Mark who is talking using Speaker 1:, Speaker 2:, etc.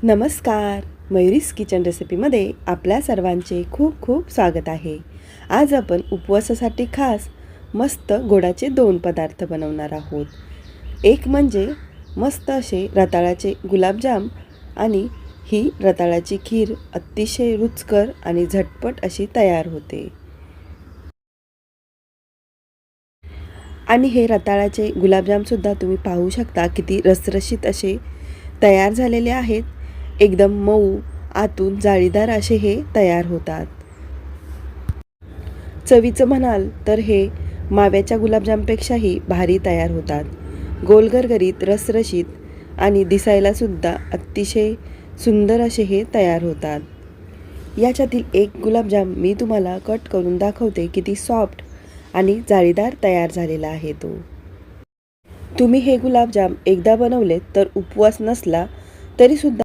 Speaker 1: नमस्कार. मयुरीज किचन रेसिपीमध्ये आपल्या सर्वांचे खूप खूप स्वागत आहे. आज आपण उपवासासाठी खास मस्त गोडाचे 2 पदार्थ बनवणार आहोत. एक म्हणजे मस्त असे रताळ्याचे गुलाबजाम आणि ही रताळ्याची खीर अतिशय रुचकर आणि झटपट अशी तयार होते. आणि हे रताळ्याचे गुलाबजामसुद्धा तुम्ही पाहू शकता किती रसरशीत असे तयार झालेले आहेत. एकदम मऊ, आतून जाळीदार असे हे तयार होतात. चवीचं म्हणाल तर हे माव्याच्या गुलाबजामपेक्षाही भारी तयार होतात. गोल गरगरीत, रसरशीत आणि दिसायलासुद्धा अतिशय सुंदर असे हे तयार होतात. याच्यातील एक गुलाबजाम मी तुम्हाला कट करून दाखवते. किती सॉफ्ट आणि जाळीदार तयार झालेला आहे तो. तुम्ही हे गुलाबजाम एकदा बनवलेत तर उपवास नसला तरीसुद्धा